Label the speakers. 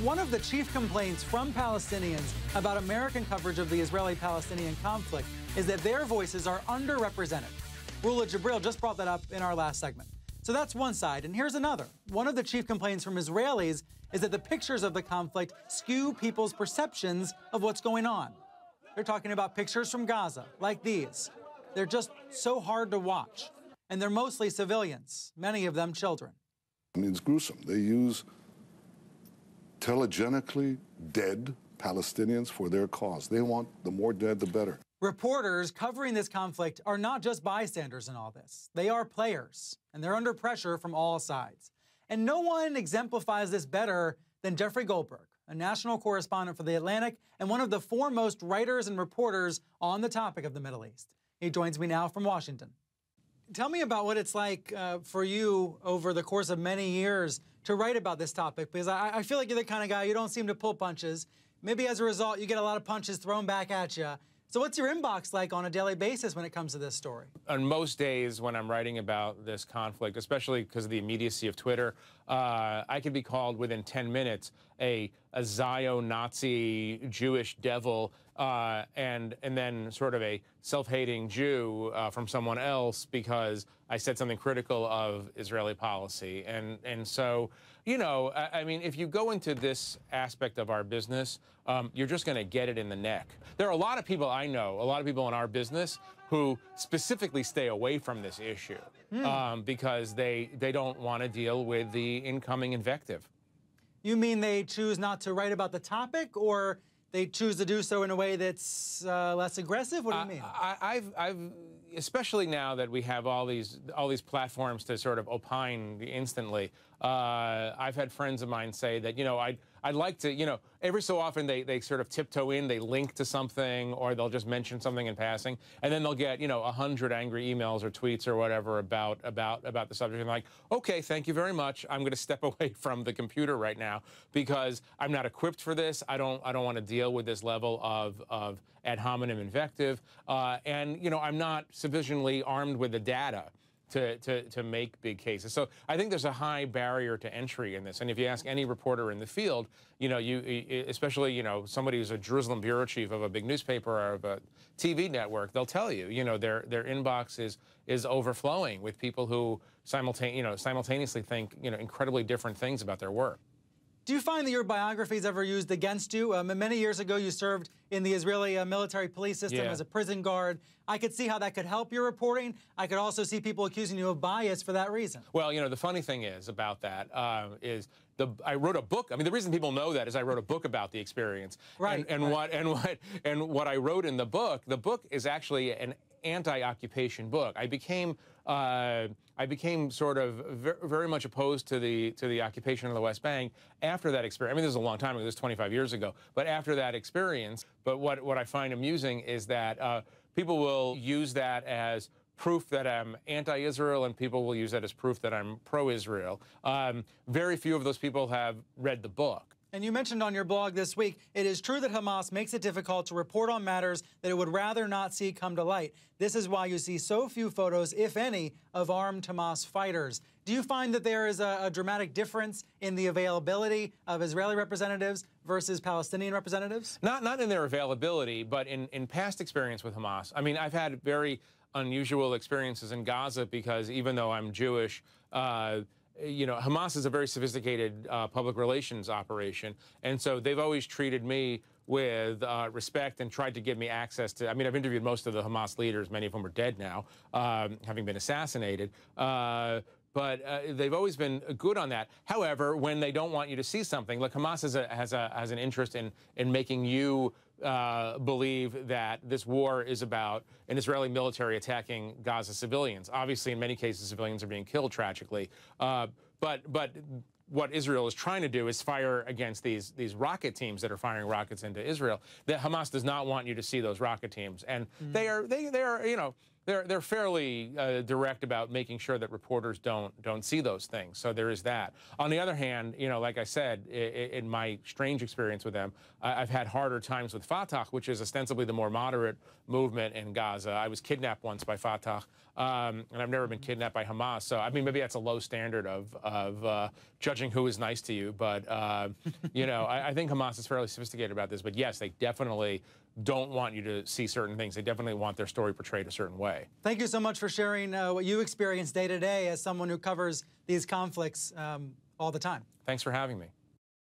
Speaker 1: One of the chief complaints from Palestinians about American coverage of the Israeli-Palestinian conflict is that their voices are underrepresented. Rula Jibril just brought that up in our last segment. So that's one side, and here's another. One of the chief complaints from Israelis is that the pictures of the conflict skew people's perceptions of what's going on. They're talking about pictures from Gaza, like these. They're just so hard to watch, and they're mostly civilians, many of them children.
Speaker 2: I mean, it's gruesome. They use telegenically dead Palestinians for their cause. They want the more dead, the better.
Speaker 1: Reporters covering this conflict are not just bystanders in all this. They are players, and they're under pressure from all sides. And no one exemplifies this better than Jeffrey Goldberg, a national correspondent for The Atlantic and one of the foremost writers and reporters on the topic of the Middle East. He joins me now from Washington. Tell me about what it's like for you over the course of many years to write about this topic, because I feel like you're the kind of guy, you don't seem to pull punches. Maybe as a result, you get a lot of punches thrown back at you. So what's your inbox like on a daily basis when it comes to this story?
Speaker 3: On most days when I'm writing about this conflict, especially because of the immediacy of Twitter, I could be called within 10 minutes a Zio-Nazi Jewish devil and then sort of a self-hating Jew from someone else because I said something critical of Israeli policy. And so, you know, I mean, if you go into this aspect of our business, you're just going to get it in the neck. There are a lot of people I know, a lot of people in our business who specifically stay away from this issue because they don't want to deal with the incoming invective.
Speaker 1: You mean they choose not to write about the topic, or they choose to do so in a way that's less aggressive? What do you mean?
Speaker 3: I've especially now that we have all these platforms to sort of opine instantly. I've had friends of mine say that, you know, I'd like to, you know, every so often they sort of tiptoe in, they link to something, or they'll just mention something in passing, and then they'll get, you know, 100 angry emails or tweets or whatever about the subject. And like, okay, thank you very much. I'm going to step away from the computer right now because I'm not equipped for this. I don't want to deal with this level of ad hominem invective, and you know, I'm not sufficiently armed with the data to make big cases. So I think there's a high barrier to entry in this. And if you ask any reporter in the field, you know, especially, you know, somebody who's a Jerusalem bureau chief of a big newspaper or of a TV network, they'll tell you, you know, their inbox is overflowing with people who simultaneously think, you know, incredibly different things about their work.
Speaker 1: Do you find that your biography is ever used against you? Many years ago, you served in the Israeli military police system as a prison guard. I could see how that could help your reporting. I could also see people accusing you of bias for that reason.
Speaker 3: Well, you know, the funny thing is about that I wrote a book. I mean, the reason people know that is I wrote a book about the experience.
Speaker 1: Right.
Speaker 3: And what I wrote in the book is actually an anti-occupation book. I became sort of very much opposed to the occupation of the West Bank after that experience. I mean, this is a long time ago. This is 25 years ago. But after that experience, but what I find amusing is that people will use that as proof that I'm anti-Israel, and people will use that as proof that I'm pro-Israel. Very few of those people have read the book.
Speaker 1: And you mentioned on your blog this week, it is true that Hamas makes it difficult to report on matters that it would rather not see come to light. This is why you see so few photos, if any, of armed Hamas fighters. Do you find that there is a dramatic difference in the availability of Israeli representatives versus Palestinian representatives?
Speaker 3: Not in their availability, but in past experience with Hamas. I mean, I've had very unusual experiences in Gaza because even though I'm Jewish, you know, Hamas is a very sophisticated public relations operation, and so they've always treated me with respect and tried to give me access to, I mean, I've interviewed most of the Hamas leaders, many of whom are dead now, having been assassinated, but they've always been good on that. However, when they don't want you to see something, like Hamas has an interest in making you believe that this war is about an Israeli military attacking Gaza civilians. Obviously, in many cases, civilians are being killed tragically. But what Israel is trying to do is fire against these rocket teams that are firing rockets into Israel. That Hamas does not want you to see those rocket teams, and they are, you know, they're fairly direct about making sure that reporters don't see those things. So there is that. On the other hand, you know, like I said, in my strange experience with them, I've had harder times with Fatah, which is ostensibly the more moderate movement in Gaza. I was kidnapped once by Fatah, and I've never been kidnapped by Hamas. So I mean, maybe that's a low standard of judging who is nice to you. But you know, I think Hamas is fairly sophisticated about this. But yes, they definitely don't want you to see certain things. They definitely want their story portrayed a certain way.
Speaker 1: Thank you so much for sharing what you experience day to day as someone who covers these conflicts all the time.
Speaker 3: Thanks for having me.